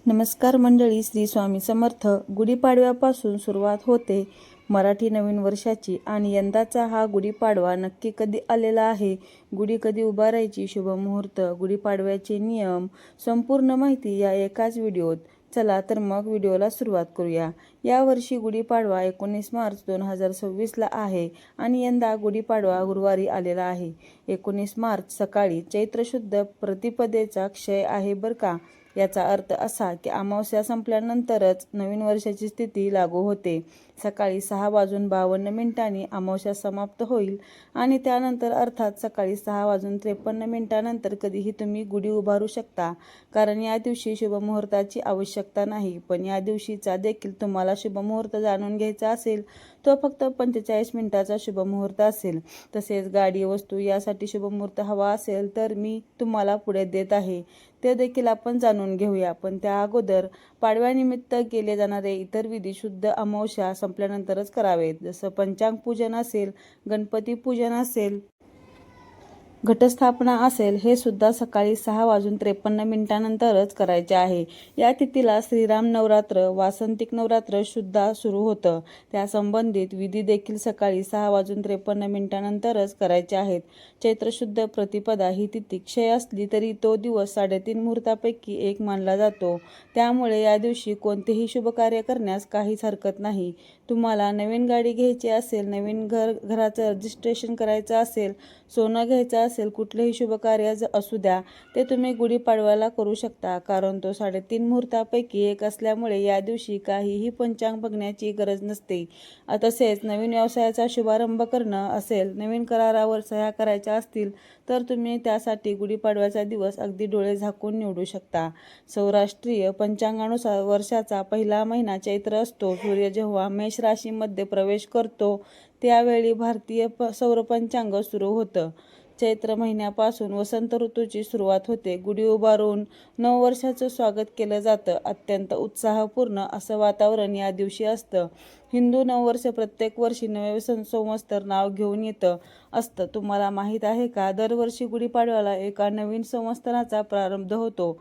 नमस्कार मंडळी, श्री स्वामी समर्थ. गुढीपाडव्यापासून सुरुवात होते मराठी नवीन वर्षाची आणि यंदाचा हा गुढीपाडवा नक्की कधी आलेला आहे, गुढी कधी उभारायची, शुभ मुहूर्त, गुढीपाडव्याचे नियम, संपूर्ण माहिती या एकाच व्हिडिओत. चला तर मग व्हिडिओला सुरुवात करूया. यावर्षी गुढीपाडवा 19 मार्च 2026ला आहे आणि यंदा गुढीपाडवा गुरुवारी आलेला आहे. 19 मार्च सकाळी चैत्र शुद्ध प्रतिपदेचा क्षय आहे बरं का. याचा अर्थ असा की अमावस्या संपल्यानंतरच नवीन वर्षाची स्थिती लागू होते. सकाळी 6:52 अमावस्या समाप्त होईल आणि त्यानंतर अर्थात सकाळी 6:53 कधीही तुम्ही गुढी उभारू शकता, कारण या दिवशी शुभमुहूर्ताची आवश्यकता नाही. पण या दिवशीचा देखील तुम्हाला शुभमुहूर्त जाणून घ्यायचा असेल तो फक्त 45 मिनिटाचा शुभमुहूर्त असेल. तसेच गाडी, वस्तू यासाठी शुभमुहूर्त हवा असेल तर मी तुम्हाला पुढे देत आहे, ते देखील आपण जाणून घेऊया. पण त्या अगोदर पाडव्यानिमित्त केले जाणारे इतर विधी शुद्ध अमावस्या संपल्यानंतरच करावेत. जसं पंचांग पूजन असेल, गणपती पूजन असेल, घटस्थापना असेल, हे सुद्धा सकाळी 6:53 करायचे आहे. या तिथीला श्रीराम नवरात्र, वासंतिक नवरात्र सुद्धा सुरू होतं. त्या संबंधित विधी देखील सकाळी 6:53 करायचे आहेत. चैत्र शुद्ध प्रतिपदा ही तिथी क्षय असली तरी तो दिवस 3.5 मुहूर्तापैकी एक मानला जातो. त्यामुळे या दिवशी कोणतेही शुभ कार्य करण्यास काहीच हरकत नाही. तुम्हाला नवीन गाडी घ्यायची असेल, नवीन घराचं रजिस्ट्रेशन करायचं असेल, सोनं घ्यायचं असेल, कुठलेही शुभ कार्य असू द्या, ते तुम्ही गुढीपाडव्याला करू शकता, कारण तो 3.5 मुहूर्तापैकी एक असल्यामुळे या दिवशी काहीही पंचांग बघण्याची गरज नसते. तसेच नवीन व्यवसायाचा शुभारंभ करणं असेल, नवीन करारावर सह्या करायच्या असतील तर तुम्ही त्यासाठी गुढीपाडव्याचा दिवस अगदी डोळे झाकून निवडू शकता. सौराष्ट्रीय पंचांगानुसार वर्षाचा पहिला महिना चैत्र असतो. सूर्य जेव्हा मेष राशीमध्ये प्रवेश करतो त्यावेळी भारतीय सौर पंचांग सुरू होतं. चैत्र महिन्यापासून वसंत ऋतूची सुरुवात होते. गुढी उभारून नववर्षाचं स्वागत केलं जातं. अत्यंत उत्साहपूर्ण असं वातावरण या दिवशी असतं. हिंदू नववर्ष प्रत्येक वर्षी नवे संवत्सर नाव घेऊन येतं असतं. तुम्हाला माहीत आहे का, दरवर्षी गुढीपाडव्याला एका नवीन संवत्सराचा प्रारंभ होतो.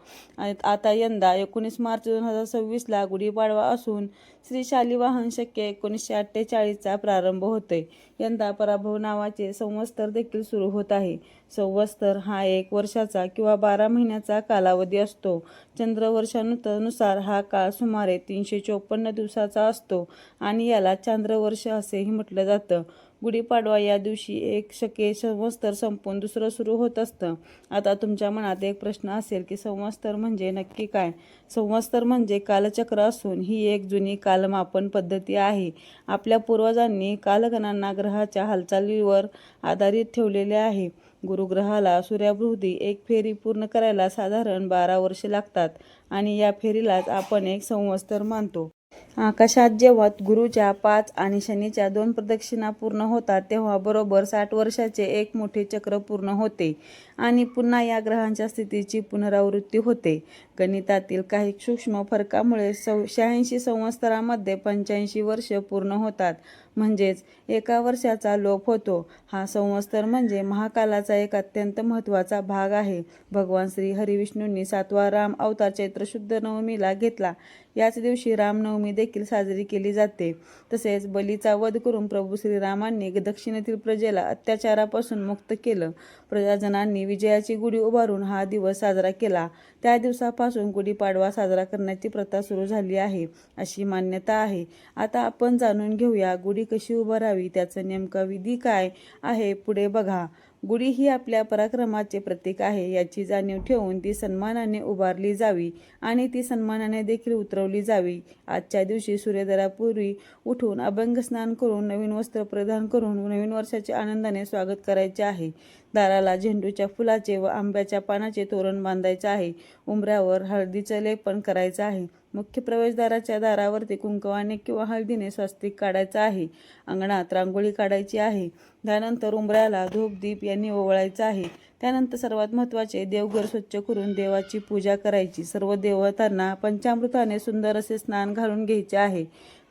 आता यंदा 19 मार्च 2026ला गुढीपाडवा असून श्री शालिवाहन शके 1948चा प्रारंभ होतोय. यंदा पराभव नावाचे संवत्सर देखील सुरू होत आहे. संवत्सर हा 1 वर्षाचा किंवा 12 महिन्याचा कालावधी असतो. चंद्रवर्षानुसार हा काळ सुमारे 354 दिवसाचा असतो आणि याला चांद्रवर्ष असेही म्हटलं जातं. गुढीपाडवा या दिवशी एक शके संवत्सर संपून दुसरं सुरू होत असतं. आता तुमच्या मनात एक प्रश्न असेल की संवत्सर म्हणजे नक्की काय? संवत्सर म्हणजे कालचक्र असून ही एक जुनी कालमापन पद्धती आहे. आपल्या पूर्वजांनी कालगणना ग्रहाच्या हालचालीवर आधारित ठेवलेले आहे. गुरुग्रहाला सूर्याभोवती एक फेरी पूर्ण करायला साधारण 12 वर्षे लागतात आणि या फेरीलाच आपण एक संवत्सर मानतो. आकाशात जेव्हा गुरुच्या 5 आणि शनीच्या 2 प्रदक्षिणा पूर्ण होतात तेव्हा बरोबर 60 वर्षाचे एक मोठे चक्र पूर्ण होते आणि पुन्हा या ग्रहांच्या स्थितीची पुनरावृत्ती होते. गणितातील काही सूक्ष्म फरकामुळे 86 संवत्सरामध्ये 85 वर्ष पूर्ण होतात, म्हणजेच एका वर्षाचा लोप होतो. हा संवत्सर म्हणजे महाकालाचा एक अत्यंत महत्त्वाचा भाग आहे. भगवान श्री हरिविष्णूंनी 7वा राम अवतार चैत्र शुद्ध नवमीला घेतला. याच दिवशी रामनवमी देखील साजरी केली जाते. तसेच बलीचा वध करून प्रभू श्रीरामांनी दक्षिणेतील प्रजेला अत्याचारापासून मुक्त केलं. प्रजाजनांनी विजयाची गुढी उभारून हा दिवस साजरा केला. त्या दिवसापासून गुढीपाडवा साजरा करण्याची प्रथा सुरू झाली आहे, अशी मान्यता आहे. आता आपण जाणून घेऊया गुढी कशी उभारावी, त्याचं नेमका विधी काय आहे. पुढे बघा. गुढी ही आपल्या पराक्रमाचे प्रतीक आहे. याची जाणीव ठेवून ती सन्मानाने उभारली जावी आणि ती सन्मानाने देखील उतरवली जावी. आजच्या दिवशी सूर्योदयापूर्वी उठून अभ्यंग स्नान करून नवीन वस्त्र परिधान करून नवीन वर्षाचे आनंदाने स्वागत करायचे आहे. दाराला झेंडूच्या फुलाचे व आंब्याच्या पानाचे तोरण बांधायचे आहे. उंबऱ्यावर हळदीचं लेपन करायचं आहे. मुख्य प्रवेशद्वाराच्या दारावरती कुंकवाने किंवा हळदीने स्वस्तिक काढायचं आहे. अंगणात रांगोळी काढायची आहे. त्यानंतर उंबऱ्याला धूप दीप यांनी ओवाळायचं आहे. त्यानंतर सर्वात महत्त्वाचे, देवघर स्वच्छ करून देवाची पूजा करायची. सर्व देवतांना पंचामृताने सुंदर असे स्नान घालून घ्यायचे आहे,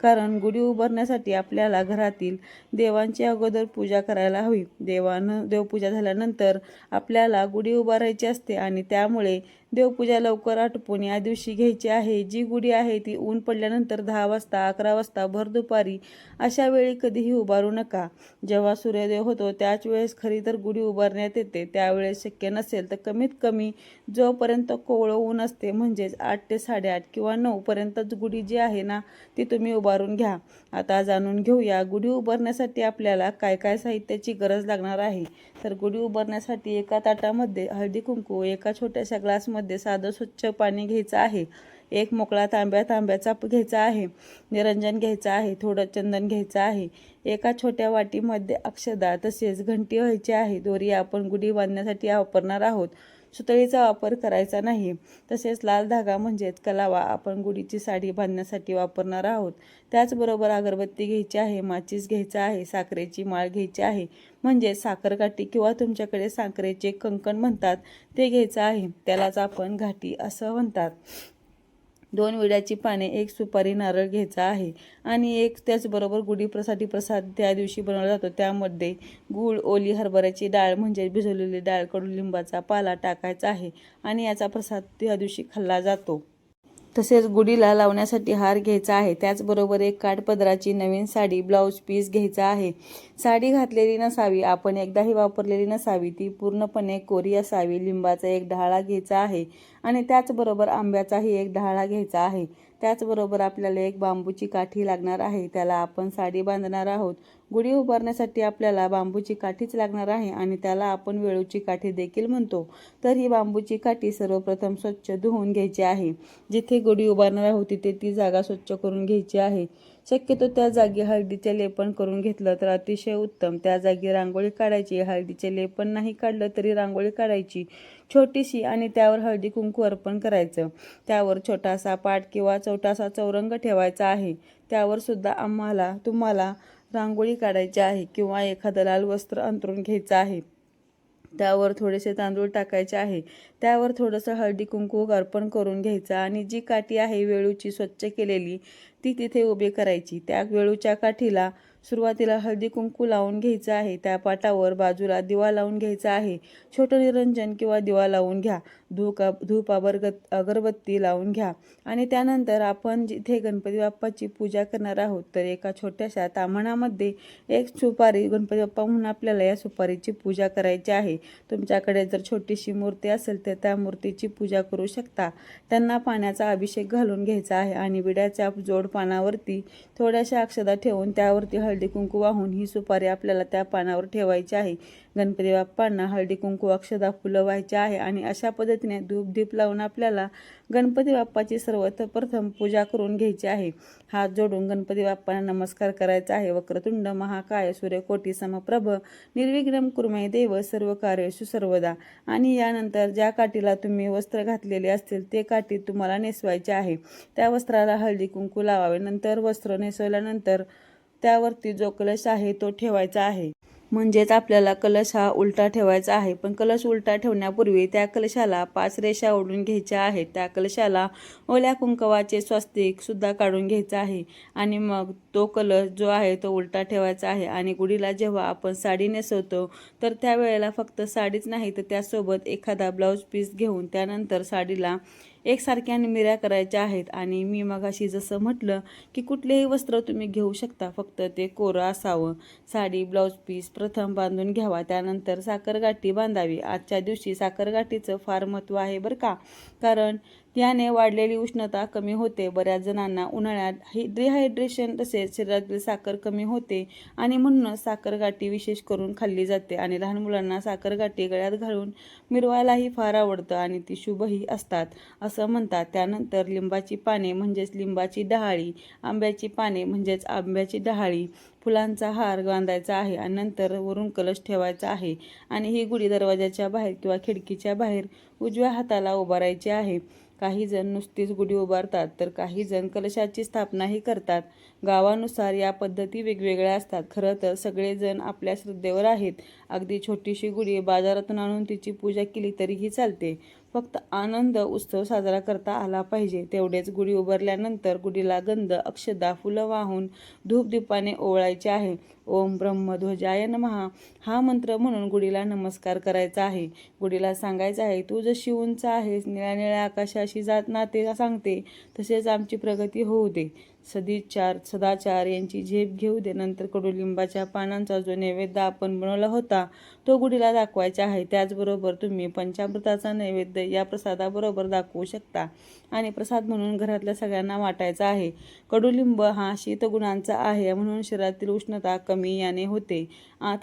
कारण गुढी उभारण्यासाठी आपल्याला घरातील देवांची अगोदर पूजा करायला हवी. देवपूजा झाल्यानंतर आपल्याला गुढी उभारायची असते आणि त्यामुळे देवपूजा लवकर आटोपून या दिवशी घ्यायची आहे. जी गुढी आहे ती ऊन पडल्यानंतर 10 वाजता, 11 वाजता, भर दुपारी अशा वेळी कधीही उभारू नका. जेव्हा सूर्योदय होतो त्याच वेळेस खरी तर गुढी उभारण्यात येते. त्यावेळेस शक्य नसेल तर कमीत कमी जोपर्यंत कोवळं ऊन असते म्हणजेच 8 ते 8:30 किंवा 9 पर्यंतच गुढी जी आहे ना ती तुम्ही उभारून घ्या. आता जाणून घेऊया गुढी उभारण्यासाठी आपल्याला काय काय साहित्याची गरज लागणार आहे. तर गुढी उभारण्यासाठी एका ताटामध्ये हळदी कुंकू, एका छोट्याशा ग्लासमध्ये साधं स्वच्छ पाणी घ्यायचं आहे. एक मोकळा तांब्याचा घ्यायचा आहे. निरंजन घ्यायचं आहे. थोडं चंदन घ्यायचं आहे. एका छोट्या वाटीमध्ये अक्षदा तसेच घंटी व्हायची आहे. दोरी आपण गुढी बांधण्यासाठी वापरणार आहोत. सुतळीचा वापर करायचा नाही. तसेच लाल धागा म्हणजेच कलावा आपण गुढीची साडी बांधण्यासाठी वापरणार आहोत. त्याचबरोबर अगरबत्ती घ्यायची आहे. माचीस घ्यायचा आहे. साखरेची माळ घ्यायची आहे म्हणजे साखरकाठी किंवा तुमच्याकडे साखरेचे कंकण म्हणतात ते घ्यायचं आहे. त्यालाच आपण घाटी असं म्हणतात. 2 विड्याची पाने, 1 सुपारी, नारळ घ्यायचा आहे आणि त्याचबरोबर गुढीसाठी प्रसाद त्या दिवशी बनवला जातो. त्यामध्ये गूळ, ओली हरभऱ्याची डाळ म्हणजे भिजवलेली डाळ, कडुलिंबाचा पाला टाकायचा आहे आणि याचा प्रसाद त्या दिवशी खाल्ला जातो. तसेच गुढीला लावण्यासाठी हार घ्यायचा आहे. त्याचबरोबर एक काठपदराची नवीन साडी, ब्लाऊज पीस घ्यायचा आहे. साडी घातलेली नसावी, आपण एकदाही वापरलेली नसावी, ती पूर्णपणे कोरी असावी. लिंबाचा एक डहाळा घ्यायचा आहे आणि त्याचबरोबर आंब्याचाही एक डहाळा घ्यायचा आहे. त्याचबरोबर आपल्याला एक बांबूची काठी लागणार आहे. त्याला आपण साडी बांधणार आहोत. गुढी उभारण्यासाठी आपल्याला बांबूची काठीच लागणार आहे आणि त्याला आपण वेळूची काठी देखील म्हणतो. तर ही बांबूची काठी सर्वप्रथम स्वच्छ धुवून घ्यायची आहे. जिथे गुढी उभारणार आहोत तिथे ती जागा स्वच्छ करून घ्यायची आहे. शक्यतो त्या जागी हळदीचे लेपन करून घेतलं तर अतिशय उत्तम. त्या जागी रांगोळी काढायची. हळदीचे लेपन नाही काढलं तरी रांगोळी काढायची छोटीशी आणि त्यावर हळदी कुंकू अर्पण करायचं. त्यावर छोटासा पाट किंवा छोटासा चौरंग ठेवायचा आहे. त्यावर सुद्धा तुम्हाला रांगोळी काढायची आहे किंवा एखादं लाल वस्त्र अंथरून घ्यायचं आहे. त्यावर थोडेसे तांदूळ टाकायचे आहे. त्यावर थोडंसं हळदी कुंकू अर्पण करून घ्यायचं आणि जी काठी आहे वेळूची स्वच्छ केलेली ती तिथे उभी करायची. त्या वेळूच्या काठीला सुरुवातीला हळदी कुंकू लावून घ्यायचं आहे. त्या पाटावर बाजूला दिवा लावून घ्यायचा आहे. छोटं निरंजन किंवा दिवा लावून घ्या. धूप अगरबत्ती लावून घ्या आणि त्यानंतर आपण जिथे गणपती बाप्पाची पूजा करणार आहोत तर एका छोट्याशा ताम्हणामध्ये एक सुपारी, गणपती बाप्पा म्हणून आपल्याला या सुपारीची पूजा करायची आहे. तुमच्याकडे जर छोटीशी मूर्ती असेल तर त्या मूर्तीची पूजा करू शकता. त्यांना पाण्याचा अभिषेक घालून घ्यायचा आहे आणि विड्याच्या जोड पानावरती थोड्याशा अक्षदा ठेवून त्यावरती हळदी कुंकू वाहून ही सुपारी आपल्याला त्या पानावर ठेवायची आहे. गणपती बाप्पांना हळदी कुंकू, अक्षदा, फुलं व्हायची आहे आणि अशा पद्धतीने धूप दीप लावून आपल्याला गणपती बाप्पाची सर्वप्रथम पूजा करून घ्यायची आहे. हात जोडून गणपती बाप्पांना नमस्कार करायचा आहे. वक्रतुंड महाकाय सूर्यकोटी समप्रभ निर्विघ्नं कुर्मे देव सर्व कार्येषु सर्वदा. आणि यानंतर ज्या काठीला तुम्ही वस्त्र घातलेले असतील ते काठी तुम्हाला नेसवायचे आहे. त्या वस्त्राला हळदी कुंकू लावावे. नंतर वस्त्र नेसवल्यानंतर त्यावरती जो कलश आहे तो ठेवायचा आहे. म्हणजेच आपल्याला कलश हा उलटा ठेवायचा आहे. पण कलश उलटा ठेवण्यापूर्वी त्या कलशाला 5 रेषा ओढून घ्यायच्या आहेत. त्या कलशाला ओल्या कुंकवाचे स्वस्तिक सुद्धा काढून घ्यायचं आहे आणि मग तो कलश जो आहे तो उलटा ठेवायचा आहे. आणि गुढीला जेव्हा आपण साडी नेसवतो तर त्यावेळेला फक्त साडीच नाही तर त्यासोबत एखादा ब्लाऊज पीस घेऊन त्यानंतर साडीला एकसारख्या मिऱ्या करायच्या आहेत. आणि मी मगाशी जसं म्हटलं की कुठलेही वस्त्र तुम्ही घेऊ शकता, फक्त ते कोरं असावं. साडी, ब्लाऊज पीस प्रथम बांधून घ्यावा. त्यानंतर साखरगाठी बांधावी. आजच्या दिवशी साखरगाठीचं फार महत्त्व आहे बरं का, कारण त्याने वाढलेली उष्णता कमी होते. बऱ्याच जणांना उन्हाळ्यात डिहायड्रेशन तसेच शरीरातील साखर कमी होते आणि म्हणूनच साखरगाठी विशेष करून खाल्ली जाते. आणि लहान मुलांना साखरगाठी गळ्यात घालून मिरवायलाही फार आवडतं आणि ती शुभही असतात असं म्हणतात. त्यानंतर लिंबाची पाने म्हणजेच लिंबाची डहाळी, आंब्याची पाने म्हणजेच आंब्याची डहाळी, फुलांचा हार बांधायचा आहे आणि नंतर वरून कलश ठेवायचा आहे. आणि ही गुढी दरवाजाच्या बाहेर किंवा खिडकीच्या बाहेर उजव्या हाताला उभारायची आहे. काही जण नुसतीच गुढी उभारतात तर काही जण कलशाची स्थापनाही करतात. गावानुसार या पद्धती वेगवेगळ्या असतात. खरं तर सगळेजण आपल्या श्रद्धेवर आहेत. अगदी छोटीशी गुढी बाजारातून आणून तिची पूजा केली तरीही चालते, फक्त आनंद उत्सव साजरा करता आला पाहिजे. तेवढेच गुढी उभारल्यानंतर गुढीला गंध, अक्षदा, फुलं वाहून धूपदीपाने ओवाळायचे आहे. ओम ब्रह्मध्वजाय नमः हा मंत्र म्हणून गुढीला नमस्कार करायचा आहे. गुढीला सांगायचं आहे, तू जशी उंच आहेस, निळ्या निळ्या आकाशाशी जात नाते सांगते, तसेच आमची प्रगती होऊ दे. सदाचार यांची झेप घेऊ दे. नंतर कडुलिंबाच्या पानांचा जो नैवेद्य आपण बनवला होता तो गुढीला दाखवायचा आहे. त्याचबरोबर तुम्ही पंचामृताचा नैवेद्य या प्रसादाबरोबर दाखवू शकता आणि प्रसाद म्हणून घरातल्या सगळ्यांना वाटायचा आहे. कडुलिंब हा शीतगुणांचा आहे म्हणून शरीरातील उष्णता कमी याने होते.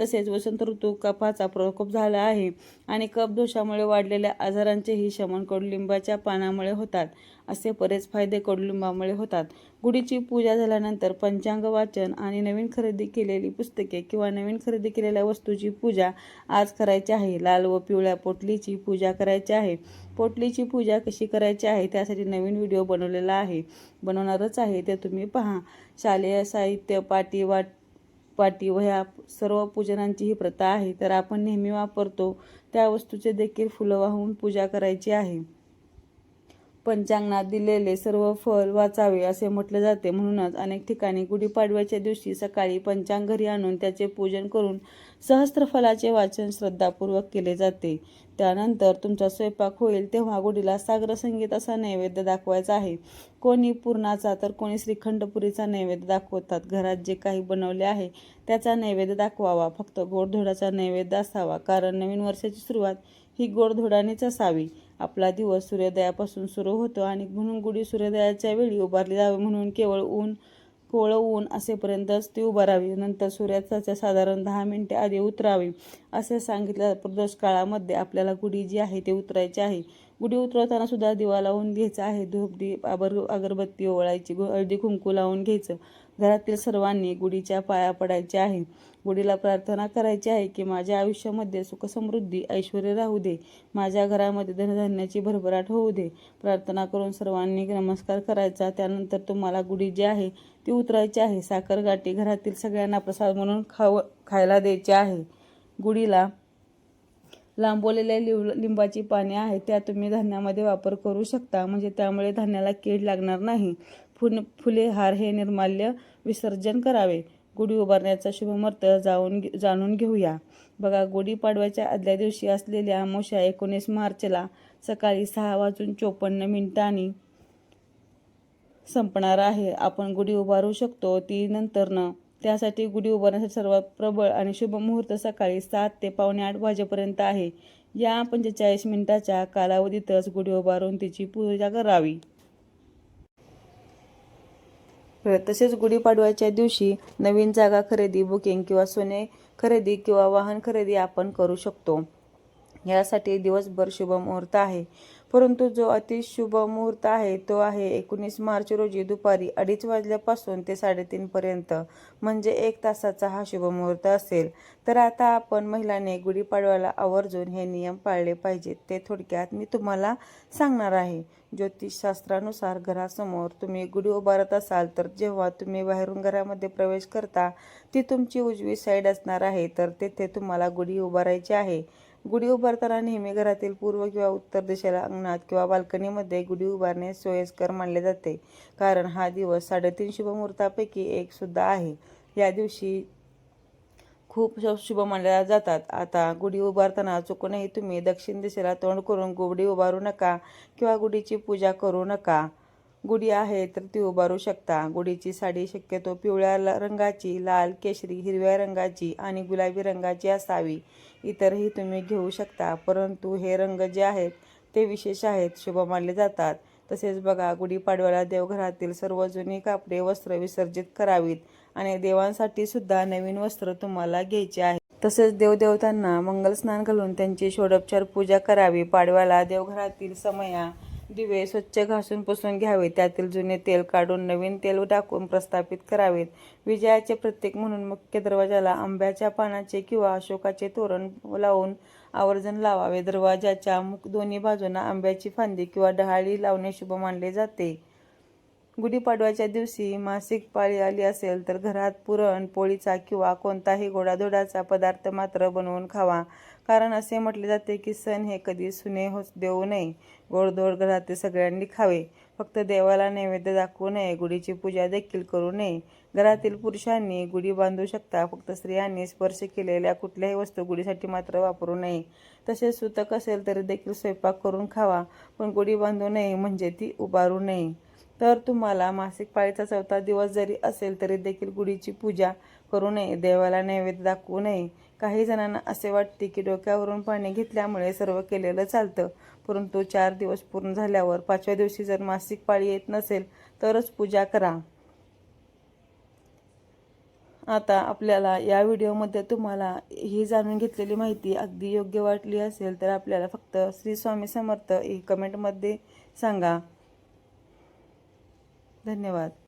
तसेच वसंत ऋतू कफाचा प्रकोप झाला आहे आणि कफदोषामुळे वाढलेल्या आजारांचेही शमन कडुलिंबाच्या पानामुळे होतात. असे बरेच फायदे कडुलिंबामुळे होतात. गुढीची पूजा झाल्यानंतर पंचांग वाचन आणि नवीन खरेदी केलेली पुस्तके किंवा नवीन खरेदी केलेल्या वस्तूची पूजा आज करायची आहे. लाल व पिवळ्या पोटलीची पूजा करायची आहे. पोटलीची पूजा कशी करायची आहे त्यासाठी नवीन व्हिडिओ बनवणारच आहे, ते तुम्ही पहा. शालेय साहित्य, पाटी वह्या सर्व पूजनांची ही प्रथा आहे. तर आपण नेहमी वापरतो त्या वस्तूचे देखील फुलं वाहून पूजा करायची आहे. पंचांगणात दिलेले सर्व फल वाचावे असे म्हटले जाते. म्हणूनच अनेक ठिकाणी गुढीपाडव्याच्या दिवशी सकाळी पंचांग घरी आणून त्याचे पूजन करून सहस्त्रफलाचे वाचन श्रद्धापूर्वक केले जाते. त्यानंतर तुमचा स्वयंपाक होईल तेव्हा गुढीला सागर संगीत असा नैवेद्य दाखवायचा आहे. कोणी पुरणाचा तर कोणी श्रीखंडपुरीचा नैवेद्य दाखवतात. घरात जे काही बनवले आहे त्याचा नैवेद्य दाखवावा. फक्त गोडधोडाचा नैवेद्य असावा, कारण नवीन वर्षाची सुरुवात ही गोडधोडानेच असावी. आपला दिवस सूर्योदयापासून सुरू होतो आणि म्हणून गुढी सूर्योदयाच्या वेळी उभारली जावी. म्हणून कोवळं ऊन असेपर्यंतच ती उभारावी. नंतर सूर्यास्ताच्या साधारण 10 मिनिटे आधी उतरावी असे सांगितलं. प्रदोष काळामध्ये आपल्याला गुढी जी आहे ते उतरायची आहे. गुढी उतरवताना सुद्धा दिवा लावून घ्यायचा आहे. धूप अगरबत्ती ओवाळायची, हळदी कुंकू लावून घ्यायचं. घरातील सर्वांनी गुढीच्या पाया पडायचे आहे. गुढीला प्रार्थना करायची आहे की माझ्या आयुष्यामध्ये सुखसमृद्धी, ऐश्वर्य राहू दे. माझ्या घरामध्ये धनधान्याची भरभराट होऊ दे. प्रार्थना करून सर्वांनी नमस्कार करायचा. त्यानंतर तुम्हाला गुढी जी आहे ती उतरायची आहे. साखरगाठी घरातील सगळ्यांना प्रसाद म्हणून खायला द्यायची आहे. गुढीला लांबवलेल्या लिंबाची पाने आहेत त्या तुम्ही धान्यामध्ये वापर करू शकता, म्हणजे त्यामुळे धान्याला कीड लागणार नाही. फुले, हार हे निर्माल्य विसर्जन करावे. गुढी उभारण्याचा शुभमुहूर्त जाणून घेऊया. बघा, गुढीपाडव्याच्या आदल्या दिवशी असलेल्या अमावस्या 19 मार्चला सकाळी 6:54 संपणार आहे. आपण गुढी उभारू शकतो ती नंतरनं. त्यासाठी गुढी उभारण्यासाठी सर्वात प्रबळ आणि शुभ मुहूर्त सकाळी 7 ते पावणे 8 वाजेपर्यंत आहे. या 45 मिनिटाच्या कालावधीतच गुढी उभारून तिची पूजा करावी. तसेच गुढीपाडव्याच्या दिवशी नवीन जागा खरेदी, बुकिंग किंवा सोने खरेदी किंवा वाहन खरेदी आपण करू शकतो. यासाठी दिवसभर शुभ मुहूर्त आहे. परंतु जो अतिशुभ मुहूर्त आहे तो आहे 19 मार्च रोजी दुपारी 2:30 वाजल्यापासून ते 3:30 पर्यंत, म्हणजे 1 तासाचा हा शुभ मुहूर्त असेल. तर आता आपण महिलांनी गुढीपाडव्याला आवर्जून हे नियम पाळले पाहिजेत, ते थोडक्यात मी तुम्हाला सांगणार आहे. ज्योतिषशास्त्रानुसार घरासमोर तुम्ही गुढी उभारत असाल तर जेव्हा तुम्ही बाहेरून घरामध्ये प्रवेश करता ती तुमची उजवी साईड असणार आहे, तर तेथे तुम्हाला गुढी उभारायची आहे. गुढी उभारताना नेहमी घरातील पूर्व किंवा उत्तर दिशेला अंगणात किंवा बाल्कनीमध्ये गुढी उभारणे सोयीस्कर मानले जाते, कारण हा दिवस 3.5 शुभ मुहूर्तापैकी एक सुद्धा आहे. या दिवशी खूप शुभ मानल्या जातात. आता गुढी उभारताना चुकूनही तुम्ही दक्षिण दिशेला तोंड करून गुढी उभारू नका किंवा गुढीची पूजा करू नका. गुढी आहे तर ती उभारू शकता. गुढीची साडी शक्यतो पिवळ्या रंगाची, लाल, केशरी, हिरव्या रंगाची आणि गुलाबी रंगाची असावी. इतरही तुम्ही घेऊ शकता, परंतु हे रंग जे आहेत ते विशेष आहेत, शुभ मानले जातात. तसेच बघा, गुढीपाडव्याला देवघरातील सर्व जुनी कापडे, वस्त्र विसर्जित करावीत आणि देवांसाठी सुद्धा नवीन वस्त्र तुम्हाला घ्यायचे आहे. तसेच देवदेवतांना मंगलस्नान घालून त्यांची षोडोपचार पूजा करावी. पाडव्याला देवघरातील समया, दिवे स्वच्छ घासून पुसून घ्यावे. त्यातील जुने तेल काढून नवीन तेल टाकून प्रस्थापित करावेत. विजयाचे प्रतीक म्हणून मुख्य दरवाजाला आंब्याच्या पानाचे किंवा अशोकाचे तोरण लावून आवर्जून लावावे. दरवाजाच्या दोन्ही बाजूंना आंब्याची फांदी किंवा डहाळी लावणे शुभ मानले जाते. गुढीपाडव्याच्या दिवशी मासिक पाळी आली असेल तर घरात पुरण पोळीचा किंवा कोणताही गोडाधोडाचा पदार्थ मात्र बनवून खावा. कारण असे म्हटले जाते की सण हे कधी सुने देऊ नये, गोडधोड घरातील सगळ्यांनी खावे. फक्त देवाला नैवेद्य दाखवू नये, गुढीची पूजा देखील करू नये. घरातील पुरुषांनी गुढी बांधू शकता, फक्त स्त्रियांनी स्पर्श केलेल्या कुठल्याही वस्तू गुढीसाठी मात्र वापरू नये. तसेच सुतक असेल तरी देखील स्वयंपाक करून खावा, पण गुढी बांधू नये म्हणजे ती उभारू नये. तर तुम्हाला मासिक पाळीचा 4था दिवस जरी असेल तरी देखील गुढीची पूजा करू नये, देवाला नैवेद्य दाखवू नये. काही जणांना असे वाटते की डोक्यावरून पाणी घेतल्यामुळे सर्व केलेलं चालतं, परंतु 4 दिवस पूर्ण झाल्यावर 5व्या दिवशी जर मासिक पाळी येत नसेल तरच पूजा करा. आता आपल्याला या व्हिडिओमध्ये तुम्हाला ही जाणून घेतलेली माहिती अगदी योग्य वाटली असेल तर आपल्याला फक्त श्री स्वामी समर्थ ही कमेंटमध्ये सांगा. धन्यवाद.